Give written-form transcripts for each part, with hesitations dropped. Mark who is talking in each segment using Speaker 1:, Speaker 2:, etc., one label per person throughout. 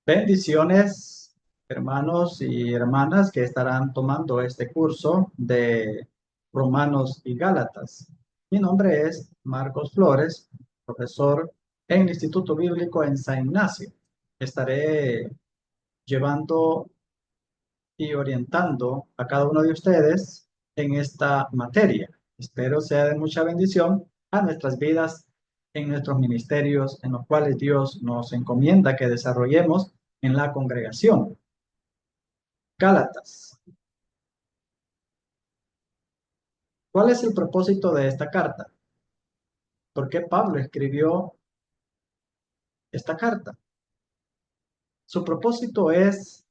Speaker 1: Bendiciones, hermanos y hermanas que estarán tomando este curso de Romanos y Gálatas. Mi nombre es Marcos Flores, profesor en el Instituto Bíblico en San Ignacio. Estaré llevando y orientando a cada uno de ustedes en esta materia. Espero sea de mucha bendición a nuestras vidas en nuestros ministerios en los cuales Dios nos encomienda que desarrollemos en la congregación. Gálatas. ¿Cuál es el propósito de esta carta? ¿Por qué Pablo escribió esta carta? Su propósito es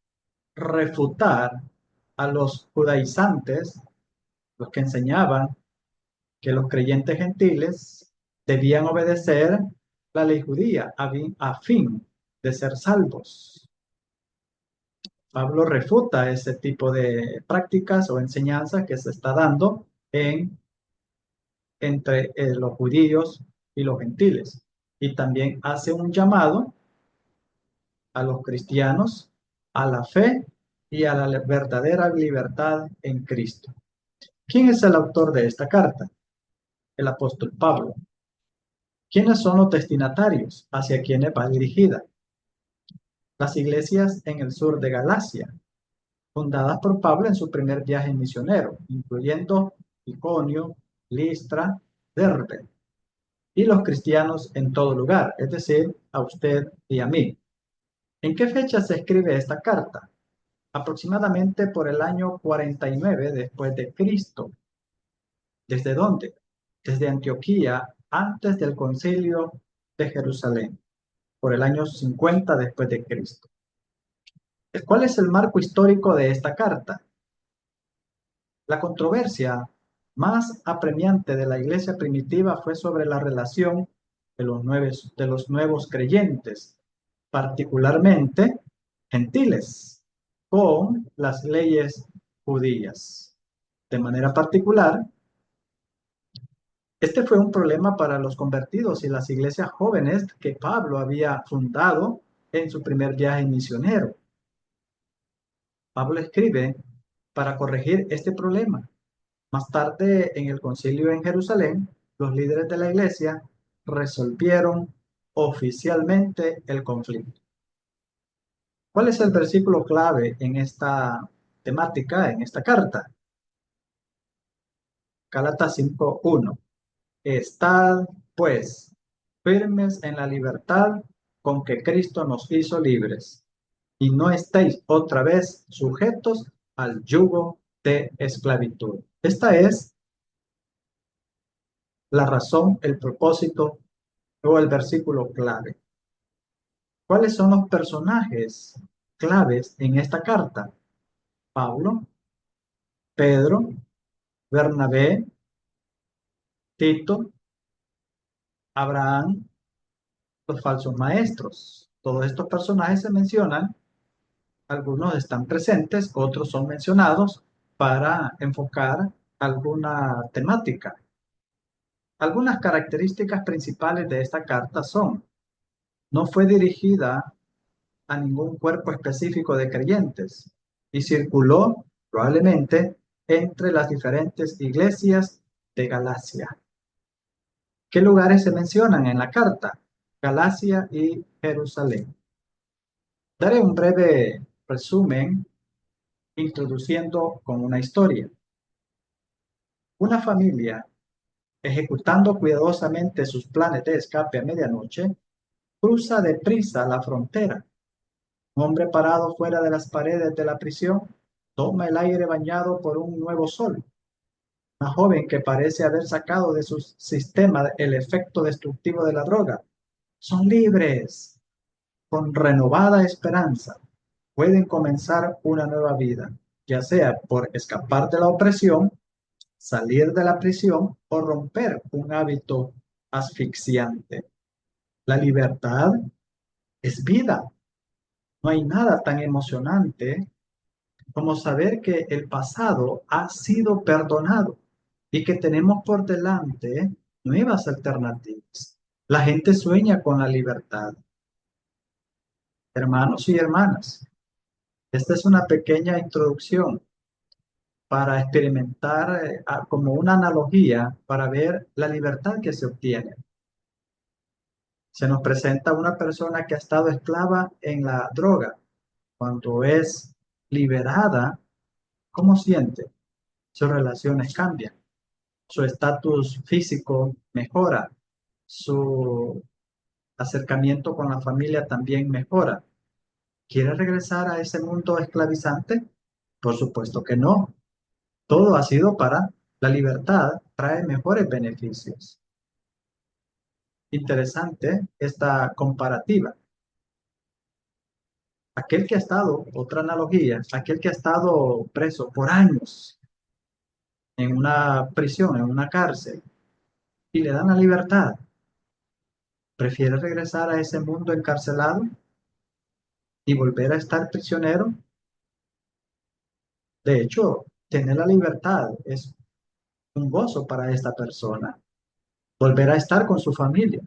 Speaker 1: refutar a los judaizantes, los que enseñaban que los creyentes gentiles debían obedecer la ley judía a fin de ser salvos. Pablo refuta ese tipo de prácticas o enseñanzas que se está dando entre los judíos y los gentiles. Y también hace un llamado a los cristianos a la fe y a la verdadera libertad en Cristo. ¿Quién es el autor de esta carta? El apóstol Pablo. ¿Quiénes son los destinatarios hacia quienes va dirigida? Las iglesias en el sur de Galacia, fundadas por Pablo en su primer viaje misionero, incluyendo Iconio, Listra, Derbe, y los cristianos en todo lugar, es decir, a usted y a mí. ¿En qué fecha se escribe esta carta? Aproximadamente por el año 49 después de Cristo. ¿Desde dónde? Desde Antioquía, antes del concilio de Jerusalén, por el año 50 después de Cristo. ¿Cuál es el marco histórico de esta carta? La controversia más apremiante de la iglesia primitiva fue sobre la relación de los nuevos creyentes, particularmente gentiles, con las leyes judías. De manera particular, este fue un problema para los convertidos y las iglesias jóvenes que Pablo había fundado en su primer viaje misionero. Pablo escribe para corregir este problema. Más tarde, en el concilio en Jerusalén, los líderes de la iglesia resolvieron oficialmente el conflicto. ¿Cuál es el versículo clave en esta temática, en esta carta? Gálatas 5:1. Estad, pues, firmes en la libertad con que Cristo nos hizo libres, y no estéis otra vez sujetos al yugo de esclavitud. Esta es la razón, el propósito o el versículo clave. ¿Cuáles son los personajes claves en esta carta? Pablo, Pedro, Bernabé, Tito, Abraham, los falsos maestros. Todos estos personajes se mencionan, algunos están presentes, otros son mencionados para enfocar alguna temática. Algunas características principales de esta carta son: no fue dirigida a ningún cuerpo específico de creyentes y circuló probablemente entre las diferentes iglesias de Galacia. ¿Qué lugares se mencionan en la carta? Galacia y Jerusalén. Daré un breve resumen introduciendo con una historia. Una familia, ejecutando cuidadosamente sus planes de escape a medianoche, cruza deprisa la frontera. Un hombre parado fuera de las paredes de la prisión toma el aire bañado por un nuevo sol. Una joven que parece haber sacado de su sistema el efecto destructivo de la droga. Son libres. Con renovada esperanza, pueden comenzar una nueva vida, ya sea por escapar de la opresión, salir de la prisión o romper un hábito asfixiante. La libertad es vida. No hay nada tan emocionante como saber que el pasado ha sido perdonado y que tenemos por delante nuevas alternativas. La gente sueña con la libertad. Hermanos y hermanas, esta es una pequeña introducción para experimentar como una analogía para ver la libertad que se obtiene. Se nos presenta una persona que ha estado esclava en la droga. Cuando es liberada, ¿cómo siente? Sus relaciones cambian, su estatus físico mejora, su acercamiento con la familia también mejora. ¿Quiere regresar a ese mundo esclavizante? Por supuesto que no. Todo ha sido para la libertad, trae mejores beneficios. Interesante esta comparativa. Aquel que ha estado, otra analogía, aquel que ha estado preso por años en una prisión, en una cárcel, y le dan la libertad, ¿prefiere regresar a ese mundo encarcelado y volver a estar prisionero? De hecho, tener la libertad es un gozo para esta persona. Volver a estar con su familia,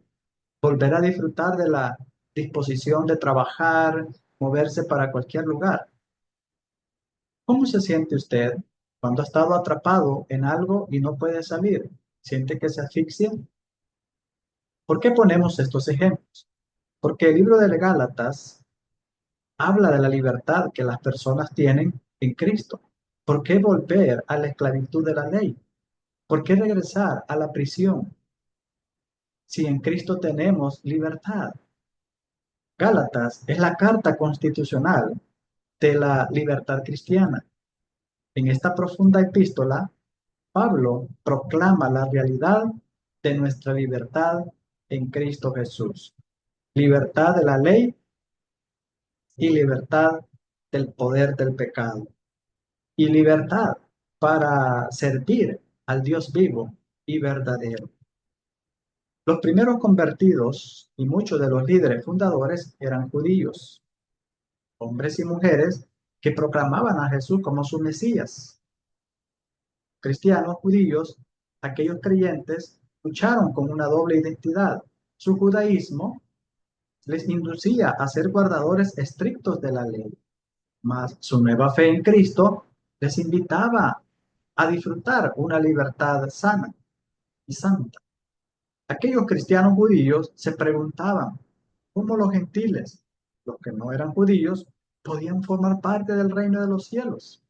Speaker 1: volver a disfrutar de la disposición de trabajar, moverse para cualquier lugar. ¿Cómo se siente usted cuando ha estado atrapado en algo y no puede salir? ¿Siente que se asfixia? ¿Por qué ponemos estos ejemplos? Porque el libro de Gálatas habla de la libertad que las personas tienen en Cristo. ¿Por qué volver a la esclavitud de la ley? ¿Por qué regresar a la prisión si en Cristo tenemos libertad? Gálatas es la carta constitucional de la libertad cristiana. En esta profunda epístola, Pablo proclama la realidad de nuestra libertad en Cristo Jesús. Libertad de la ley y libertad del poder del pecado. Y libertad para servir al Dios vivo y verdadero. Los primeros convertidos y muchos de los líderes fundadores eran judíos, hombres y mujeres que proclamaban a Jesús como su Mesías. Cristianos, judíos, aquellos creyentes lucharon con una doble identidad. Su judaísmo les inducía a ser guardadores estrictos de la ley, mas su nueva fe en Cristo les invitaba a disfrutar una libertad sana y santa. Aquellos cristianos judíos se preguntaban cómo los gentiles, los que no eran judíos, podían formar parte del reino de los cielos.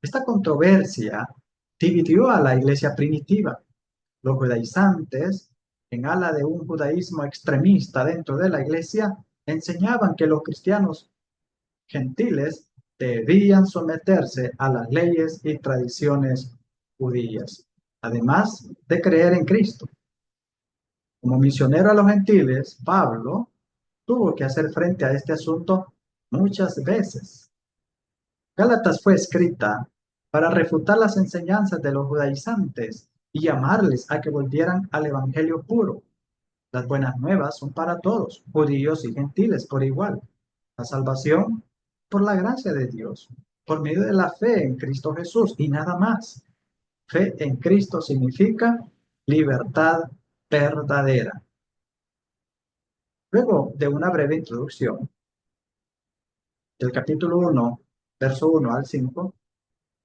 Speaker 1: Esta controversia dividió a la iglesia primitiva. Los judaizantes, en ala de un judaísmo extremista dentro de la iglesia, enseñaban que los cristianos gentiles debían someterse a las leyes y tradiciones judías, además de creer en Cristo. Como misionero a los gentiles, Pablo tuvo que hacer frente a este asunto muchas veces. Gálatas fue escrita para refutar las enseñanzas de los judaizantes y llamarles a que volvieran al evangelio puro. Las buenas nuevas son para todos, judíos y gentiles por igual. La salvación por la gracia de Dios, por medio de la fe en Cristo Jesús y nada más. Fe en Cristo significa libertad verdadera. Luego de una breve introducción del capítulo 1, verso 1 al 5,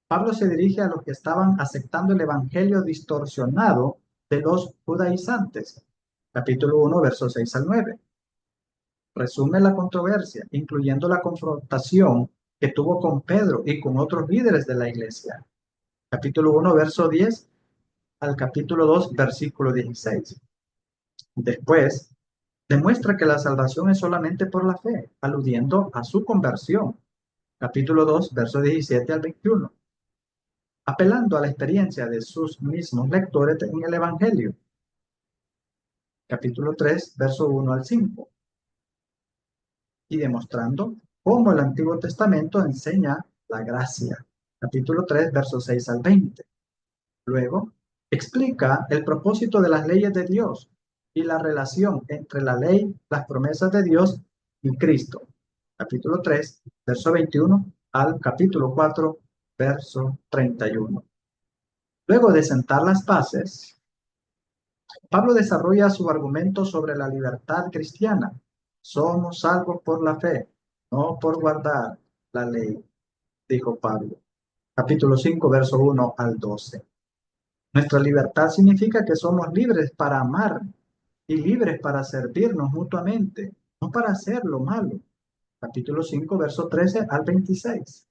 Speaker 1: Pablo se dirige a los que estaban aceptando el evangelio distorsionado de los judaizantes. Capítulo 1, versos 6 al 9. Resume la controversia, incluyendo la confrontación que tuvo con Pedro y con otros líderes de la iglesia. Capítulo 1, verso 10 al capítulo 2, versículo 16. Después, demuestra que la salvación es solamente por la fe, aludiendo a su conversión. Capítulo 2, verso 17 al 21. Apelando a la experiencia de sus mismos lectores en el Evangelio. Capítulo 3, verso 1 al 5. Y demostrando cómo el Antiguo Testamento enseña la gracia. Capítulo 3, versos 6 al 20. Luego, explica el propósito de las leyes de Dios y la relación entre la ley, las promesas de Dios y Cristo. Capítulo 3, verso 21 al capítulo 4, verso 31. Luego de sentar las bases, Pablo desarrolla su argumento sobre la libertad cristiana. Somos salvos por la fe, no por guardar la ley, dijo Pablo. Capítulo 5, verso 1 al 12. Nuestra libertad significa que somos libres para amar y libres para servirnos mutuamente, no para hacer lo malo. Capítulo 5, verso 13 al 26.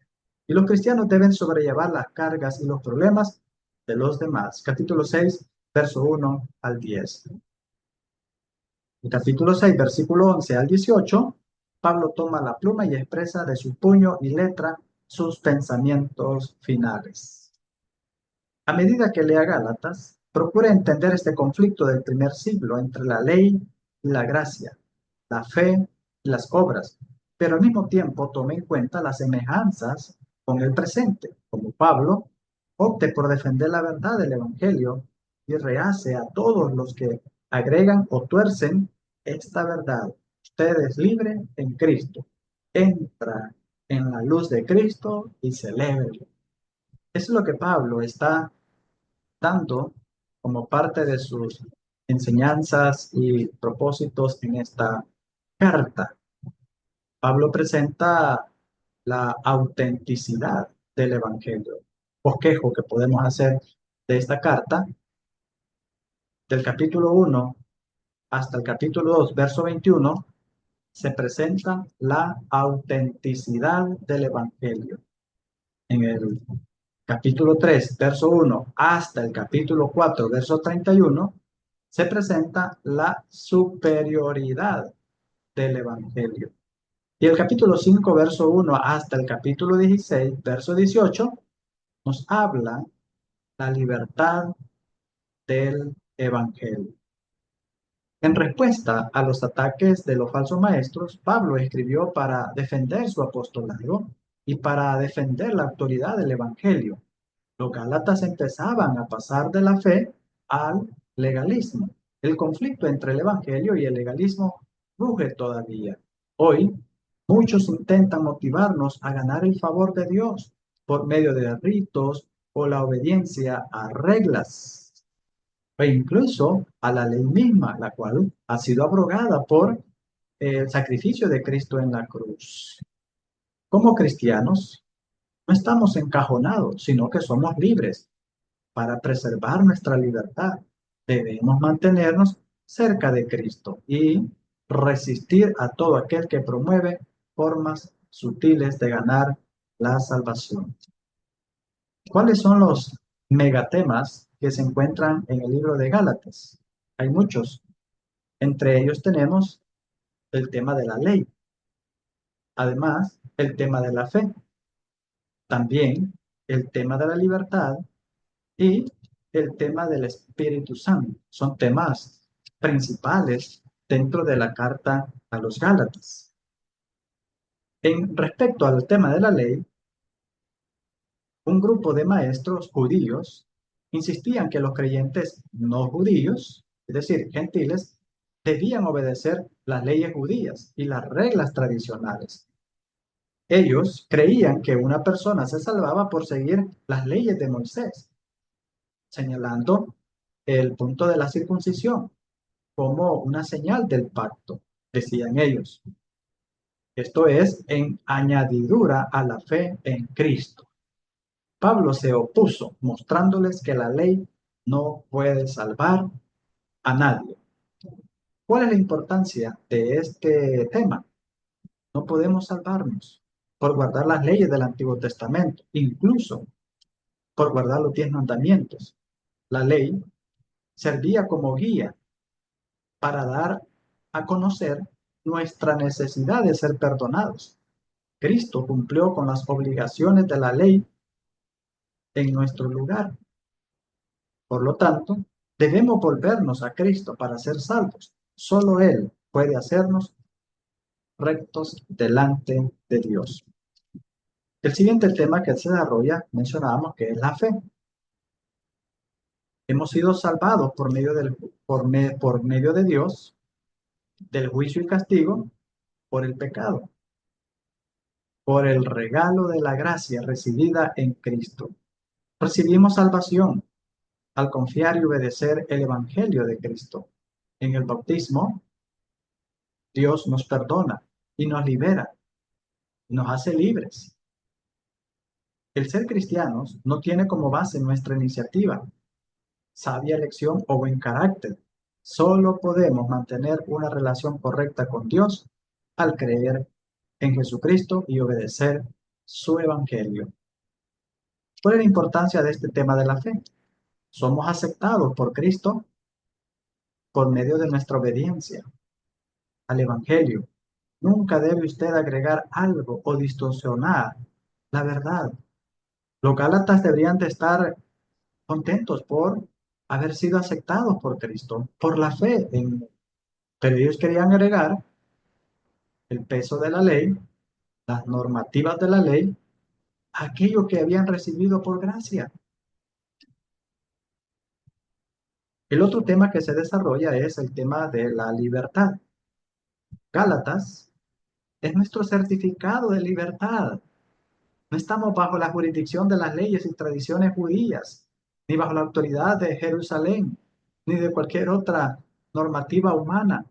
Speaker 1: Y los cristianos deben sobrellevar las cargas y los problemas de los demás. Capítulo 6, verso 1 al 10. En capítulo 6, versículo 11 al 18, Pablo toma la pluma y expresa de su puño y letra sus pensamientos finales. A medida que lea Gálatas, procure entender este conflicto del primer siglo entre la ley y la gracia, la fe y las obras, pero al mismo tiempo tome en cuenta las semejanzas con el presente, como Pablo opte por defender la verdad del Evangelio y rehace a todos los que agregan o tuercen esta verdad. Usted es libre en Cristo. Entra en la luz de Cristo y celébrelo. Eso es lo que Pablo está dando como parte de sus enseñanzas y propósitos en esta carta. Pablo presenta la autenticidad del Evangelio. Bosquejo que podemos hacer de esta carta, del capítulo 1 hasta el capítulo 2, verso 21, se presenta la autenticidad del Evangelio. En el capítulo 3, verso 1, hasta el capítulo 4, verso 31, se presenta la superioridad del Evangelio. Y el capítulo 5, verso 1, hasta el capítulo 16, verso 18, nos habla la libertad del Evangelio. En respuesta a los ataques de los falsos maestros, Pablo escribió para defender su apostolado y para defender la autoridad del Evangelio. Los gálatas empezaban a pasar de la fe al legalismo. El conflicto entre el Evangelio y el legalismo ruge todavía. Hoy, muchos intentan motivarnos a ganar el favor de Dios por medio de ritos o la obediencia a reglas e incluso a la ley misma, la cual ha sido abrogada por el sacrificio de Cristo en la cruz. Como cristianos, no estamos encajonados, sino que somos libres. Para preservar nuestra libertad, debemos mantenernos cerca de Cristo y resistir a todo aquel que promueve formas sutiles de ganar la salvación. ¿Cuáles son los megatemas que se encuentran en el libro de Gálatas? Hay muchos. Entre ellos tenemos el tema de la ley, además el tema de la fe, también el tema de la libertad y el tema del Espíritu Santo. Son temas principales dentro de la carta a los Gálatas. En respecto al tema de la ley, un grupo de maestros judíos insistían que los creyentes no judíos, es decir, gentiles, debían obedecer las leyes judías y las reglas tradicionales. Ellos creían que una persona se salvaba por seguir las leyes de Moisés, señalando el punto de la circuncisión como una señal del pacto, decían ellos. Esto es en añadidura a la fe en Cristo. Pablo se opuso, mostrándoles que la ley no puede salvar a nadie. ¿Cuál es la importancia de este tema? No podemos salvarnos por guardar las leyes del Antiguo Testamento, incluso por guardar los 10 mandamientos. La ley servía como guía para dar a conocer nuestra necesidad de ser perdonados. Cristo cumplió con las obligaciones de la ley en nuestro lugar. Por lo tanto, debemos volvernos a Cristo para ser salvos. Solo Él puede hacernos rectos delante de Dios. El siguiente tema que se desarrolla, mencionábamos que es la fe. Hemos sido salvados por medio de Dios del juicio y castigo por el pecado, por el regalo de la gracia recibida en Cristo. Recibimos salvación al confiar y obedecer el Evangelio de Cristo. En el bautismo Dios nos perdona y nos libera, nos hace libres. El ser cristianos no tiene como base nuestra iniciativa, sabia elección o buen carácter. Solo podemos mantener una relación correcta con Dios al creer en Jesucristo y obedecer su evangelio. ¿Cuál es la importancia de este tema de la fe? Somos aceptados por Cristo por medio de nuestra obediencia al evangelio. Nunca debe usted agregar algo o distorsionar la verdad. Los gálatas deberían de estar contentos por haber sido aceptados por Cristo, por la fe en... Pero ellos querían agregar el peso de la ley, las normativas de la ley, aquello que habían recibido por gracia. El otro tema que se desarrolla es el tema de la libertad. Gálatas es nuestro certificado de libertad. No estamos bajo la jurisdicción de las leyes y tradiciones judías, ni bajo la autoridad de Jerusalén, ni de cualquier otra normativa humana.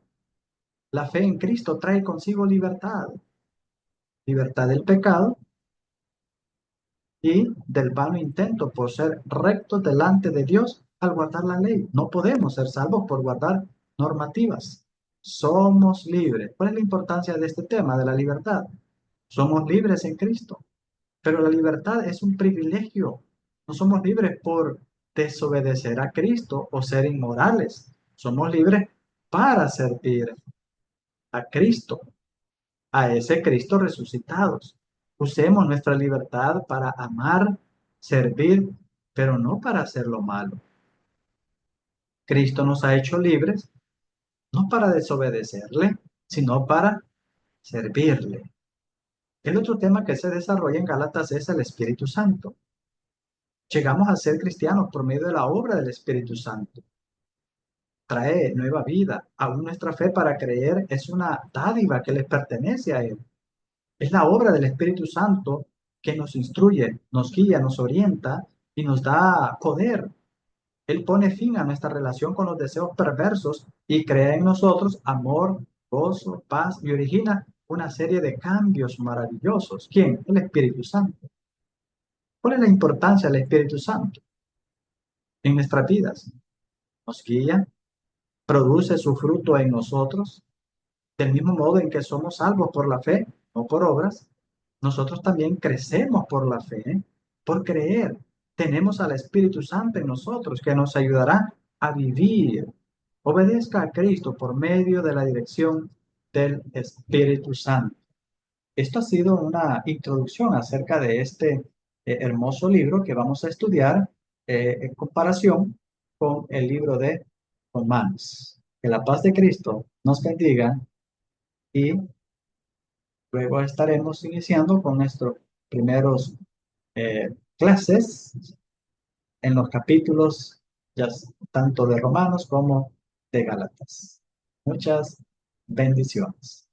Speaker 1: La fe en Cristo trae consigo libertad, libertad del pecado y del vano intento por ser rectos delante de Dios al guardar la ley. No podemos ser salvos por guardar normativas. Somos libres. ¿Cuál es la importancia de este tema de la libertad? Somos libres en Cristo, pero la libertad es un privilegio. No somos libres por desobedecer a Cristo o ser inmorales. Somos libres para servir a Cristo, a ese Cristo resucitados. Usemos nuestra libertad para amar, servir, pero no para hacer lo malo. Cristo nos ha hecho libres, no para desobedecerle, sino para servirle. El otro tema que se desarrolla en Gálatas es el Espíritu Santo. Llegamos a ser cristianos por medio de la obra del Espíritu Santo. Trae nueva vida. Aún nuestra fe para creer es una dádiva que les pertenece a Él. Es la obra del Espíritu Santo que nos instruye, nos guía, nos orienta y nos da poder. Él pone fin a nuestra relación con los deseos perversos y crea en nosotros amor, gozo, paz y origina una serie de cambios maravillosos. ¿Quién? El Espíritu Santo. ¿Cuál es la importancia del Espíritu Santo en nuestras vidas? Nos guía, produce su fruto en nosotros, del mismo modo en que somos salvos por la fe, no por obras, nosotros también crecemos por la fe, por creer. Tenemos al Espíritu Santo en nosotros que nos ayudará a vivir. Obedezca a Cristo por medio de la dirección del Espíritu Santo. Esto ha sido una introducción acerca de este hermoso libro que vamos a estudiar en comparación con el libro de Romanos. Que la paz de Cristo nos bendiga y luego estaremos iniciando con nuestros primeros clases en los capítulos ya tanto de Romanos como de Gálatas. Muchas bendiciones.